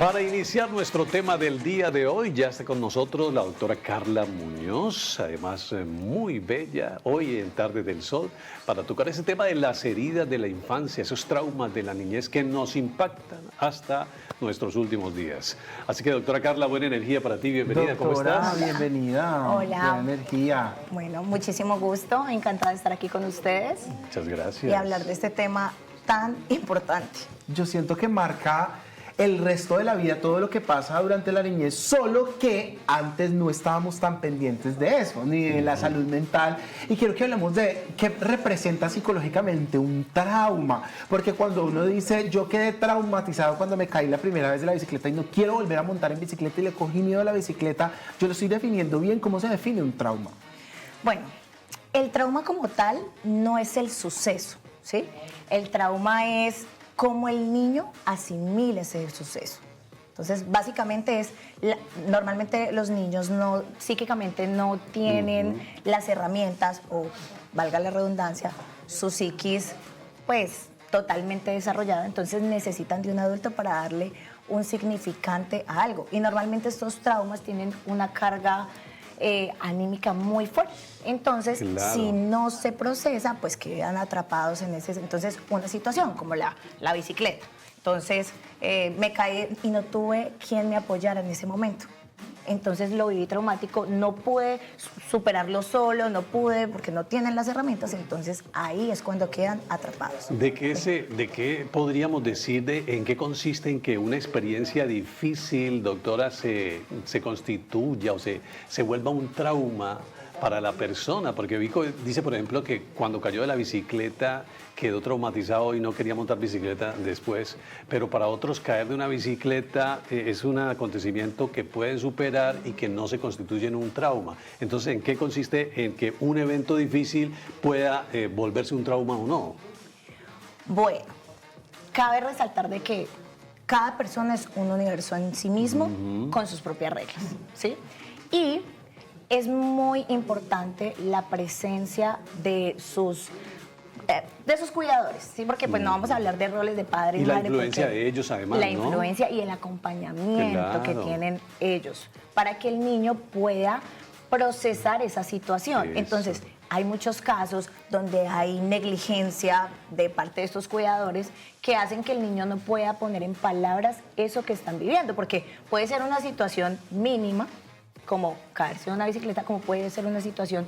Para iniciar nuestro tema del día de hoy, ya está con nosotros la doctora Carla Muñoz, además muy bella, hoy en Tarde del Sol, para tocar ese tema de las heridas de la infancia, esos traumas de la niñez que nos impactan hasta nuestros últimos días. Así que, doctora Carla, buena energía para ti, bienvenida, ¿cómo estás? Bienvenida. Hola. Buena energía. Bueno, muchísimo gusto, encantada de estar aquí con ustedes Muchas gracias. y hablar de este tema tan importante. Yo siento que marca el resto de la vida todo lo que pasa durante la niñez, solo que antes no estábamos tan pendientes de eso, ni de la salud mental. Y quiero que hablemos de qué representa psicológicamente un trauma, porque cuando uno dice, yo quedé traumatizado cuando me caí la primera vez de la bicicleta y no quiero volver a montar en bicicleta y le cogí miedo a la bicicleta, yo lo estoy definiendo bien. ¿Cómo se define un trauma? Bueno, el trauma como tal no es el suceso, ¿sí? El trauma es cómo el niño asimila ese suceso. Entonces, básicamente es, normalmente los niños psíquicamente no tienen las herramientas, o valga la redundancia, su psiquis, pues, totalmente desarrollada, entonces necesitan de un adulto para darle un significante a algo. Y normalmente estos traumas tienen una carga anímica muy fuerte. Entonces, claro, si no se procesa, pues quedan atrapados en ese... Entonces, una situación como la bicicleta. Entonces, me caí y no tuve quien me apoyara en ese momento. Entonces, lo viví traumático, no pude superarlo solo, no pude porque no tienen las herramientas, entonces ahí es cuando quedan atrapados. ¿De qué podríamos decir, en qué consiste en que una experiencia difícil, doctora, se constituya o se vuelva un trauma para la persona? Porque Vico dice, por ejemplo, que cuando cayó de la bicicleta quedó traumatizado y no quería montar bicicleta después, pero para otros caer de una bicicleta es un acontecimiento que pueden superar y que no se constituye en un trauma. Entonces, ¿en qué consiste en que un evento difícil pueda volverse un trauma o no? Bueno, cabe resaltar de que cada persona es un universo en sí mismo con sus propias reglas, ¿sí? Y es muy importante la presencia de sus cuidadores, ¿sí? Porque pues no vamos a hablar de roles de padre y la madre. Influencia de ellos, además, la ¿no? influencia y el acompañamiento que tienen ellos para que el niño pueda procesar esa situación. Eso. Entonces, hay muchos casos donde hay negligencia de parte de estos cuidadores que hacen que el niño no pueda poner en palabras eso que están viviendo, porque puede ser una situación mínima, como caerse de una bicicleta, como puede ser una situación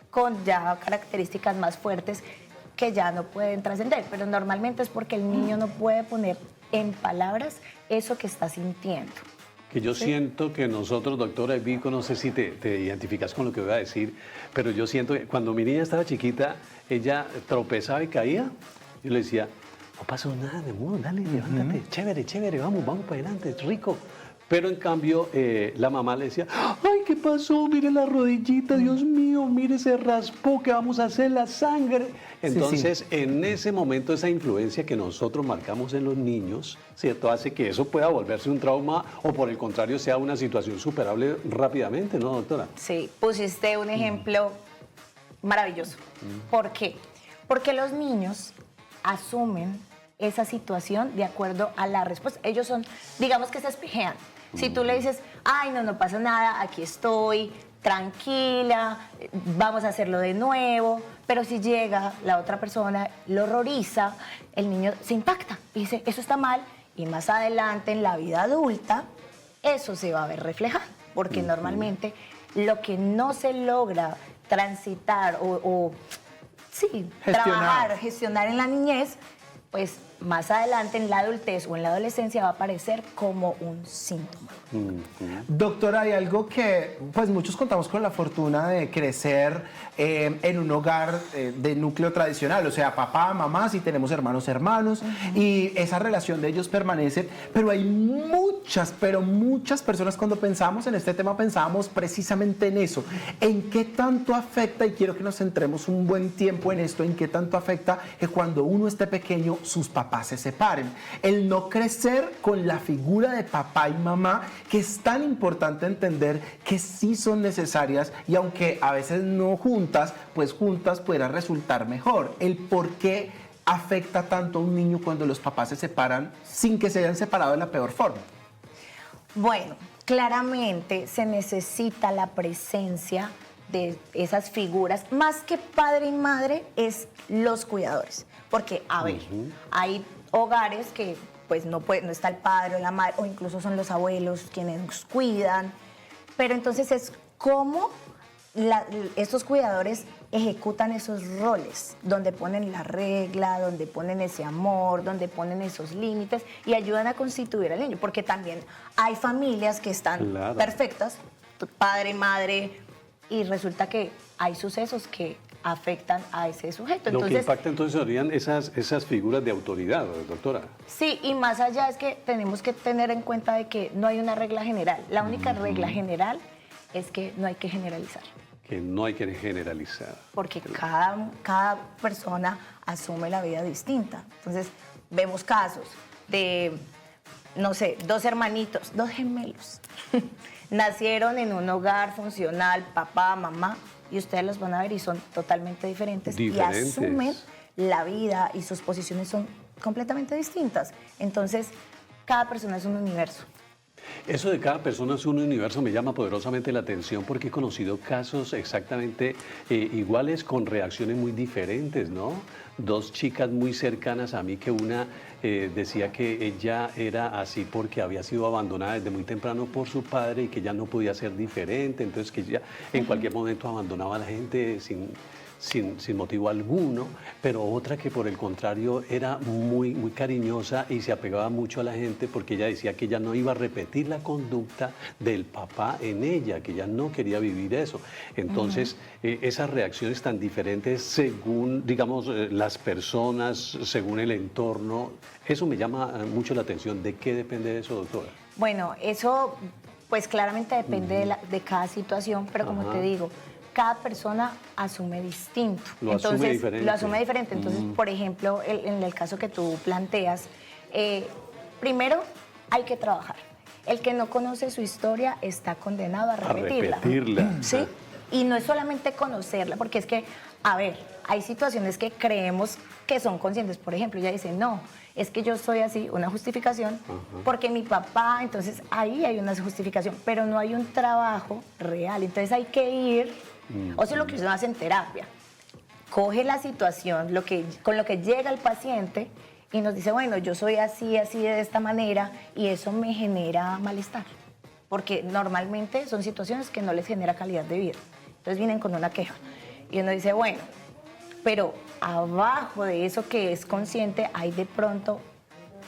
con ya características más fuertes que ya no pueden trascender, pero normalmente es porque el niño no puede poner en palabras eso que está sintiendo. Que yo siento que nosotros, doctora Vico, no sé si te identificas con lo que voy a decir, pero yo siento que cuando mi niña estaba chiquita, ella tropezaba y caía, yo le decía, no pasó nada, mi amor, dale, levántate, chévere, vamos para adelante, es rico. Pero en cambio, la mamá le decía, ay, ¿qué pasó? Mire la rodillita, Dios mío, mire, se raspó, ¿qué vamos a hacer? La sangre. Entonces, en ese momento, esa influencia que nosotros marcamos en los niños, ¿cierto?, hace que eso pueda volverse un trauma o por el contrario sea una situación superable rápidamente, ¿no, doctora? Sí, pusiste un ejemplo maravilloso. ¿Por qué? Porque los niños asumen esa situación de acuerdo a la respuesta. Ellos son, digamos que se espejean. Si tú le dices, ay, no pasa nada, aquí estoy, tranquila, vamos a hacerlo de nuevo, pero si llega la otra persona, lo horroriza, el niño se impacta y dice, eso está mal, y más adelante en la vida adulta, eso se va a ver reflejado, porque normalmente lo que no se logra transitar gestionar en la niñez, pues más adelante en la adultez o en la adolescencia va a aparecer como un síntoma. Doctora, hay algo que pues muchos contamos con la fortuna de crecer en un hogar de núcleo tradicional, o sea, papá, mamá, si tenemos hermanos, y esa relación de ellos permanece, pero hay muchas personas cuando pensamos en este tema pensamos precisamente en eso, en qué tanto afecta, y quiero que nos centremos un buen tiempo en esto, en qué tanto afecta que cuando uno esté pequeño sus papás se separen, el no crecer con la figura de papá y mamá, que es tan importante entender que sí son necesarias, y aunque a veces no juntas, pues juntas pudiera resultar mejor. El por qué afecta tanto a un niño cuando los papás se separan sin que se hayan separado de la peor forma. Bueno, claramente se necesita la presencia de esas figuras, más que padre y madre, es los cuidadores. Porque, a ver, hay hogares que pues no está el padre o la madre, o incluso son los abuelos quienes nos cuidan, pero entonces es cómo estos cuidadores ejecutan esos roles, donde ponen la regla, donde ponen ese amor, donde ponen esos límites y ayudan a constituir al niño, porque también hay familias que están perfectas, padre, madre, y resulta que hay sucesos que afectan a ese sujeto. Lo que impacta entonces serían esas figuras de autoridad, doctora. Sí, y más allá es que tenemos que tener en cuenta de que no hay una regla general. La única regla general es que no hay que generalizar. Que no hay que generalizar. Porque cada persona asume la vida distinta. Entonces, vemos casos de, no sé, dos hermanitos, dos gemelos. Nacieron en un hogar funcional, papá, mamá, y ustedes los van a ver y son totalmente diferentes. Y asumen la vida y sus posiciones son completamente distintas. Entonces, cada persona es un universo. Eso de cada persona es un universo me llama poderosamente la atención porque he conocido casos exactamente iguales con reacciones muy diferentes, ¿no? Dos chicas muy cercanas a mí que una decía que ella era así porque había sido abandonada desde muy temprano por su padre y que ya no podía ser diferente, entonces que ella en cualquier momento abandonaba a la gente sin motivo alguno, pero otra que por el contrario era muy cariñosa y se apegaba mucho a la gente porque ella decía que ella no iba a repetir la conducta del papá en ella, que ella no quería vivir eso. Entonces, esas reacciones tan diferentes según, digamos, las personas, según el entorno, eso me llama mucho la atención. ¿De qué depende eso, doctora? Bueno, eso pues claramente depende de cada situación, pero como te digo, cada persona asume distinto. Lo asume diferente. Entonces, por ejemplo, en el caso que tú planteas, primero hay que trabajar. El que no conoce su historia está condenado a repetirla. ¿Sí? Y no es solamente conocerla, porque es que, a ver, hay situaciones que creemos que son conscientes. Por ejemplo, ella dice, no, es que yo soy así, una justificación, porque mi papá, entonces ahí hay una justificación, pero no hay un trabajo real. Entonces hay que ir. O sea, lo que uno hace en terapia, coge la situación, con lo que llega el paciente y nos dice, bueno, yo soy así, de esta manera, y eso me genera malestar, porque normalmente son situaciones que no les genera calidad de vida. Entonces vienen con una queja y uno dice, bueno, pero abajo de eso que es consciente hay de pronto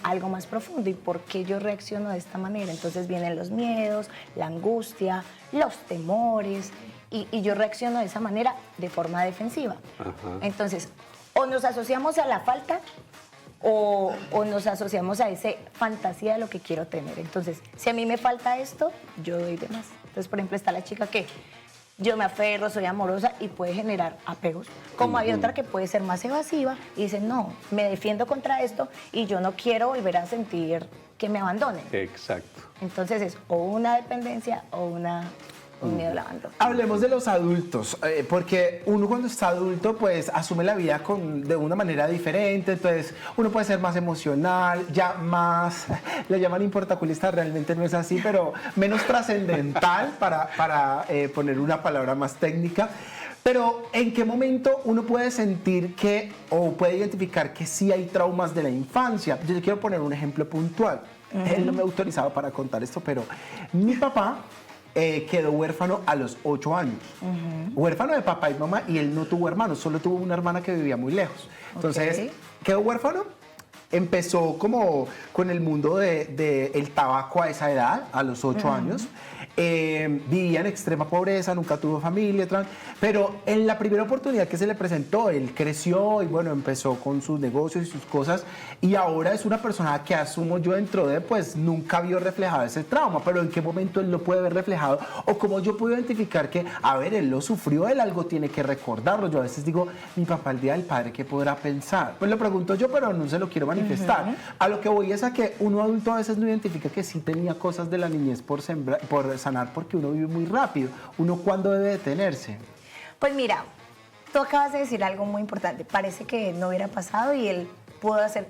algo más profundo. ¿Y por qué yo reacciono de esta manera? Entonces vienen los miedos, la angustia, los temores, y yo reacciono de esa manera de forma defensiva. Entonces, o nos asociamos a la falta o nos asociamos a esa fantasía de lo que quiero tener. Entonces, si a mí me falta esto, yo doy de más. Entonces, por ejemplo, está la chica que yo me aferro, soy amorosa y puede generar apegos. Como hay otra que puede ser más evasiva y dice, no, me defiendo contra esto y yo no quiero volver a sentir que me abandonen. Exacto. Entonces es o una dependencia o un miedo al abandono. Hablemos de los adultos, porque uno cuando está adulto pues asume la vida de una manera diferente, entonces uno puede ser más emocional, ya más, le llaman importaculista, realmente no es así, pero menos trascendental para poner una palabra más técnica. Pero ¿en qué momento uno puede sentir que o puede identificar que sí hay traumas de la infancia? Yo le quiero poner un ejemplo puntual. Él no me ha autorizado para contar esto, pero mi papá quedó huérfano a los 8 años. Huérfano de papá y mamá, y él no tuvo hermanos, solo tuvo una hermana que vivía muy lejos. Entonces, quedó huérfano, empezó como con el mundo del tabaco a esa edad, a los 8 años. Vivía en extrema pobreza, nunca tuvo familia, pero en la primera oportunidad que se le presentó, él creció y bueno, empezó con sus negocios y sus cosas, y ahora es una persona que asumo yo dentro de, pues nunca vio reflejado ese trauma, pero en qué momento él lo puede ver reflejado, o cómo yo puedo identificar que, a ver, él lo sufrió, él algo tiene que recordarlo. Yo a veces digo, mi papá el día del padre, ¿qué podrá pensar? Pues lo pregunto yo, pero no se lo quiero manifestar. A lo que voy es a que uno adulto a veces no identifica que sí tenía cosas de la niñez por sanar, porque uno vive muy rápido. ¿Uno cuándo debe detenerse? Pues mira, tú acabas de decir algo muy importante. Parece que no hubiera pasado y él pudo hacer.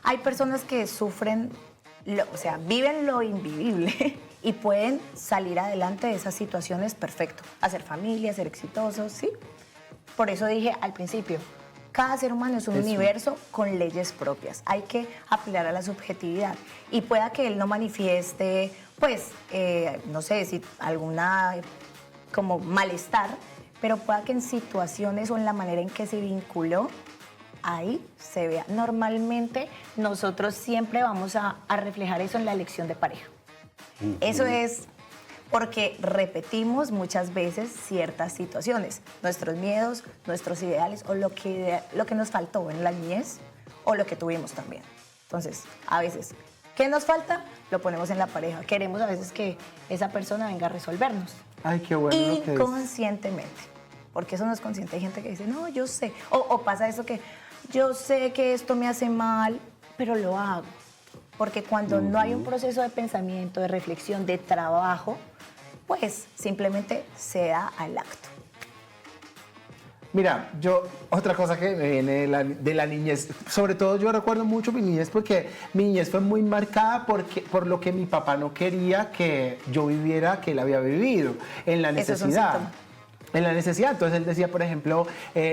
Hay personas que sufren o sea, viven lo invivible y pueden salir adelante de esas situaciones perfecto, hacer familia, ser exitosos, ¿sí? Por eso dije al principio, cada ser humano es un universo con leyes propias. Hay que apelar a la subjetividad. Y pueda que él no manifieste, pues, no sé, si alguna como malestar, pero pueda que en situaciones o en la manera en que se vinculó, ahí se vea. Normalmente nosotros siempre vamos a reflejar eso en la elección de pareja. Eso es porque repetimos muchas veces ciertas situaciones, nuestros miedos, nuestros ideales o lo que nos faltó en la niñez o lo que tuvimos también. Entonces, a veces, ¿qué nos falta? Lo ponemos en la pareja. Queremos a veces que esa persona venga a resolvernos. Ay, qué bueno lo que dices. Inconscientemente. Porque eso no es consciente. Hay gente que dice, no, yo sé. O pasa eso que yo sé que esto me hace mal, pero lo hago. Porque cuando no hay un proceso de pensamiento, de reflexión, de trabajo, pues simplemente se da al acto. Mira, otra cosa que me viene de la niñez, sobre todo yo recuerdo mucho mi niñez porque mi niñez fue muy marcada por lo que mi papá no quería que yo viviera, que él había vivido, en la necesidad. En la necesidad, entonces él decía, por ejemplo,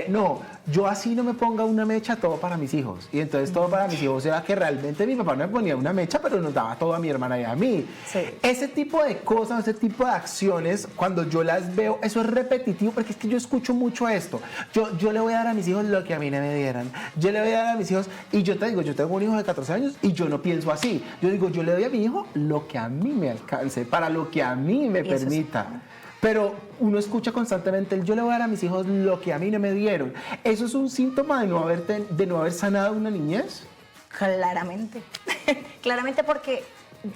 no, yo así no me ponga una mecha, todo para mis hijos. Y entonces todo para mis hijos era que realmente mi papá no me ponía una mecha, pero nos daba todo a mi hermana y a mí. Sí. Ese tipo de cosas, ese tipo de acciones, cuando yo las veo, eso es repetitivo, porque es que yo escucho mucho esto. Yo le voy a dar a mis hijos lo que a mí no me dieran. Yo le voy a dar a mis hijos, y yo te digo, yo tengo un hijo de 14 años y yo no pienso así. Yo digo, yo le doy a mi hijo lo que a mí me alcance, para lo que a mí me permita. Pero uno escucha constantemente yo le voy a dar a mis hijos lo que a mí no me dieron. ¿Eso es un síntoma de no haber sanado una niñez? Claramente. Claramente porque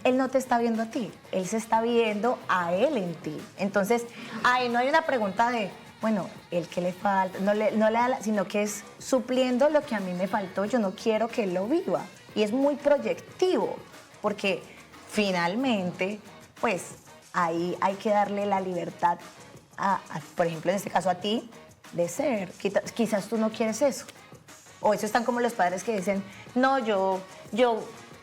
él no te está viendo a ti, él se está viendo a él en ti. Entonces, ahí no hay una pregunta de, bueno, ¿el qué le falta? No le da, sino que es supliendo lo que a mí me faltó. Yo no quiero que él lo viva. Y es muy proyectivo, porque finalmente, pues, ahí hay que darle la libertad, por ejemplo, en este caso a ti, de ser. Quizás tú no quieres eso. O eso están como los padres que dicen, no, yo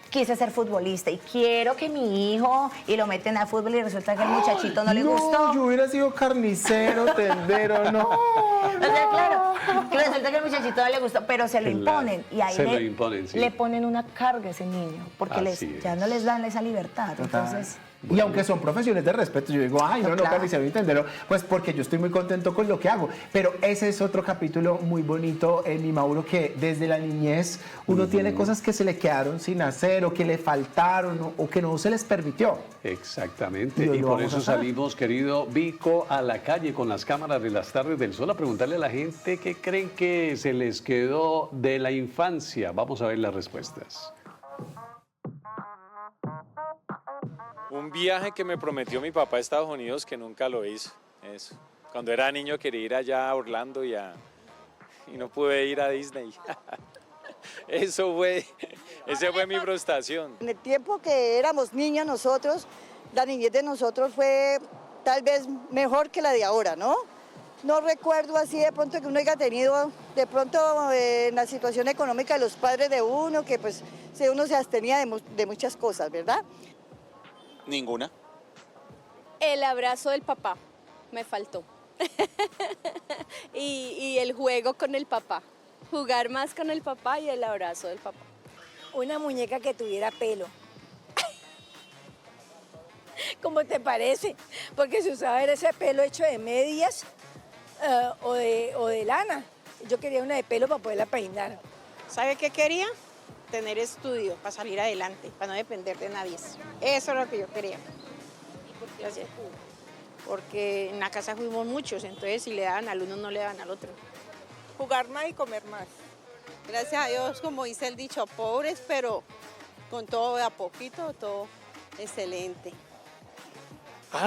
quise ser futbolista y quiero que mi hijo, y lo meten al fútbol y resulta que el muchachito no le gustó. Yo hubiera sido carnicero, tendero, no. O sea, claro, que resulta que el muchachito no le gustó, pero se lo imponen. Y ahí lo imponen, sí. le ponen una carga a ese niño, porque ya no les dan esa libertad. Entonces... Y aunque son profesiones de respeto, yo digo, ay, no, claro. carnicero y tendero, pues porque yo estoy muy contento con lo que hago. Pero ese es otro capítulo muy bonito, mi Mauro, que desde la niñez uno tiene cosas que se le quedaron sin hacer o que le faltaron o que no se les permitió. Exactamente, Y y lo por vamos eso a hacer. salimos, querido Vico, a la calle con las cámaras de las tardes del sol a preguntarle a la gente qué creen que se les quedó de la infancia. Vamos a ver las respuestas. Un viaje que me prometió mi papá a Estados Unidos que nunca lo hizo. Eso. Cuando era niño quería ir allá a Orlando y no pude ir a Disney. Esa fue mi frustración. En el tiempo que éramos niños nosotros, la niñez de nosotros fue tal vez mejor que la de ahora, ¿no? No recuerdo así de pronto que uno haya tenido, de pronto en la situación económica de los padres de uno, que pues uno se abstenía de muchas cosas, ¿verdad? Ninguna. El abrazo del papá me faltó. y el juego con el papá. Jugar más con el papá y el abrazo del papá. Una muñeca que tuviera pelo. ¿Cómo te parece? Porque se usaba ese pelo hecho de medias o de lana. Yo quería una de pelo para poderla peinar. ¿Sabe qué quería? Tener estudio para salir adelante, para no depender de nadie. Eso era lo que yo quería. ¿Y por qué? Porque en la casa fuimos muchos, entonces si le daban al uno, no le daban al otro. Jugar más y comer más. Gracias a Dios, como dice el dicho, pobres, pero con todo de a poquito, todo excelente.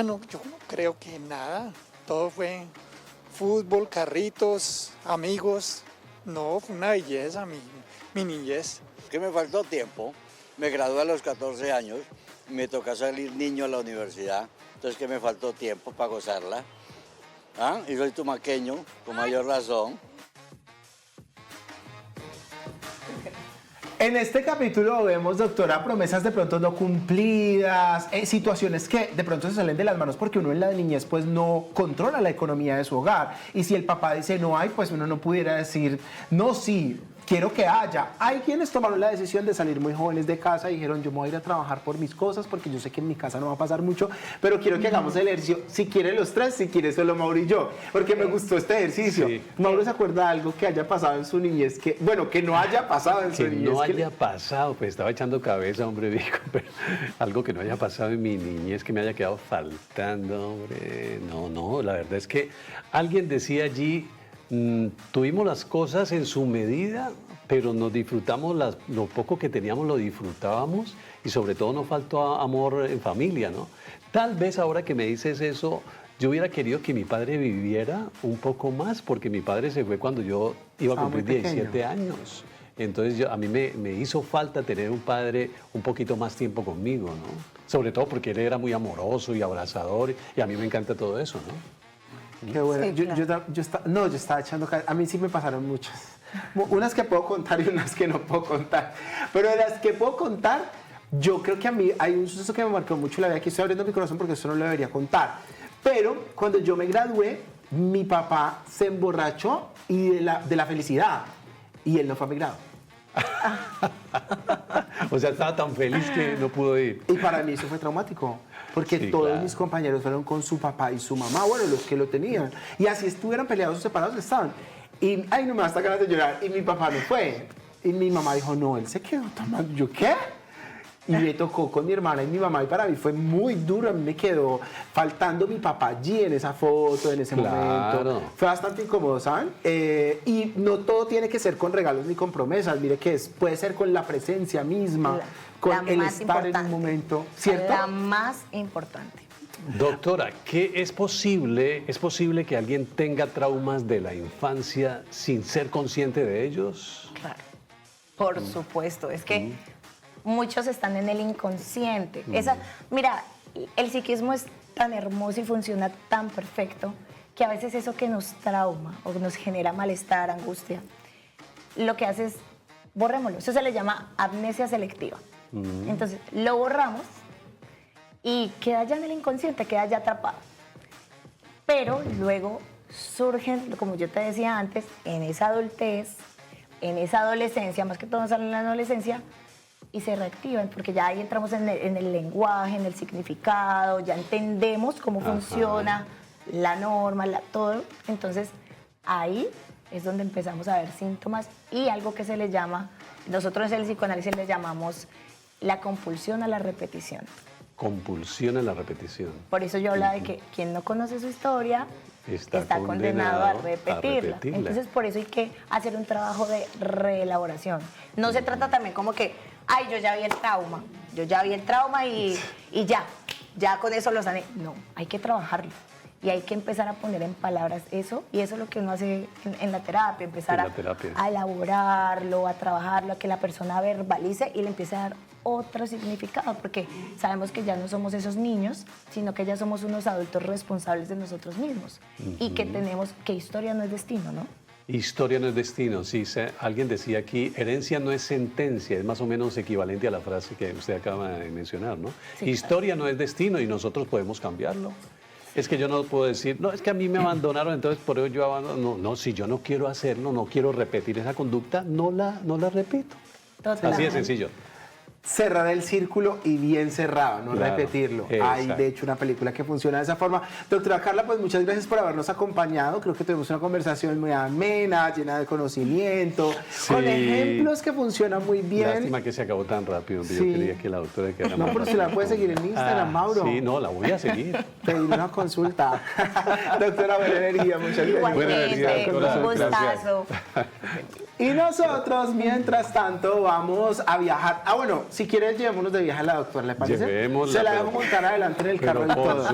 No, yo no creo que nada. Todo fue fútbol, carritos, amigos. No, fue una belleza mi niñez. Que me faltó tiempo. Me gradué a los 14 años. Me toca salir niño a la universidad. Entonces que me faltó tiempo para gozarla. Y soy tumaqueño, con mayor razón. En este capítulo vemos, doctora, promesas de pronto no cumplidas, situaciones que de pronto se salen de las manos porque uno en la niñez pues no controla la economía de su hogar. Y si el papá dice no hay, pues uno no pudiera decir no, sí, quiero que haya. Hay quienes tomaron la decisión de salir muy jóvenes de casa y dijeron yo me voy a ir a trabajar por mis cosas porque yo sé que en mi casa no va a pasar mucho, pero quiero que hagamos el ejercicio, si quieren los tres, si quiere solo Mauro y yo, porque me gustó este ejercicio. Sí. Mauro se acuerda de algo que haya pasado en su niñez, que no haya pasado en su Que niñez. no haya pasado, pues estaba echando cabeza, hombre, Vico, pero algo que no haya pasado en mi niñez, que me haya quedado faltando, hombre. No, la verdad es que alguien decía allí, tuvimos las cosas en su medida, pero nos disfrutamos, lo poco que teníamos lo disfrutábamos y sobre todo nos faltó amor en familia, ¿no? Tal vez ahora que me dices eso, yo hubiera querido que mi padre viviera un poco más, porque mi padre se fue cuando yo iba a cumplir 17 años. Entonces a mí me hizo falta tener un padre un poquito más tiempo conmigo, ¿no? Sobre todo porque él era muy amoroso y abrazador y a mí me encanta todo eso, ¿no? Qué bueno. Sí, claro. Yo estaba echando cabeza. A mí sí me pasaron muchas. Unas que puedo contar y unas que no puedo contar. Pero de las que puedo contar, yo creo que a mí hay un suceso que me marcó mucho la vida. Aquí estoy abriendo mi corazón porque eso no lo debería contar. Pero cuando yo me gradué, mi papá se emborrachó y de la felicidad. Y él no fue a mi grado. O sea, estaba tan feliz que no pudo ir. Y para mí eso fue traumático, porque Sí, todos claro. mis compañeros fueron con su papá y su mamá, bueno, los que lo tenían. Y así estuvieran peleados o separados, estaban. Y, ay, no me da hasta ganas de llorar. Y mi papá no fue. Y mi mamá dijo, no, él se quedó tomando. ¿Yo qué? Y me tocó con mi hermana y mi mamá, y para mí fue muy duro. A mí me quedó faltando mi papá allí en esa foto, en ese Claro. momento. Fue bastante incómodo, ¿saben? Y no todo tiene que ser con regalos ni con promesas. Mire que puede ser con la presencia misma, con La el más estar en un importante. momento, ¿cierto? La más importante. Doctora, ¿qué es posible que alguien tenga traumas de la infancia sin ser consciente de ellos? Claro, por supuesto. Es que muchos están en el inconsciente. Mira, el psiquismo es tan hermoso y funciona tan perfecto que a veces eso que nos trauma o nos genera malestar, angustia, lo que hace es borrémoslo. Eso se le llama amnesia selectiva. Entonces, lo borramos y queda ya en el inconsciente, queda ya atrapado. Pero luego surgen, como yo te decía antes, en esa adultez, en esa adolescencia, más que todo salen en la adolescencia, y se reactivan, porque ya ahí entramos en el lenguaje, en el significado, ya entendemos cómo funciona la norma, todo. Entonces, ahí es donde empezamos a ver síntomas y algo que se le llama, nosotros en el psicoanálisis le llamamos la compulsión a la repetición. Compulsión a la repetición. Por eso yo hablaba de que quien no conoce su historia está condenado a repetirla. Entonces, por eso hay que hacer un trabajo de reelaboración. No se trata también como que, ay, yo ya vi el trauma y ya con eso lo sané. No, hay que trabajarlo. Y hay que empezar a poner en palabras eso, y eso es lo que uno hace en la terapia, empezar a elaborarlo, a trabajarlo, a que la persona verbalice y le empiece a dar otro significado, porque sabemos que ya no somos esos niños, sino que ya somos unos adultos responsables de nosotros mismos y que tenemos, que historia no es destino, ¿no? Historia no es destino, sí. Alguien decía aquí, herencia no es sentencia, es más o menos equivalente a la frase que usted acaba de mencionar, ¿no? Sí, Historia no es destino y nosotros podemos cambiarlo. Es que yo no puedo decir, no, es que a mí me abandonaron, entonces por eso yo abandono. No, si yo no quiero hacerlo, no quiero repetir esa conducta, no la repito. Totalmente. Así de sencillo. Cerrar el círculo y bien cerrado, no Claro, repetirlo. Hay, exacto. de hecho, una película que funciona de esa forma. Doctora Carla, pues muchas gracias por habernos acompañado. Creo que tuvimos una conversación muy amena, llena de conocimiento, Sí. con ejemplos que funcionan muy bien. Lástima que se acabó tan rápido, yo Sí. quería que la doctora quedara No, más pero se rápido. la puede seguir en Instagram, Mauro. Sí, no, la voy a seguir. Pedir una consulta. Doctora, buena energía, muchas gracias. Buena energía, Igualmente, doctora. un gustazo. Y nosotros, mientras tanto, vamos a viajar. Ah, bueno, si quieres, llevémonos de viaje a la doctora, ¿le parece? Llevémosla, Se la pero- dejo montar adelante en el carro y Pero por todo.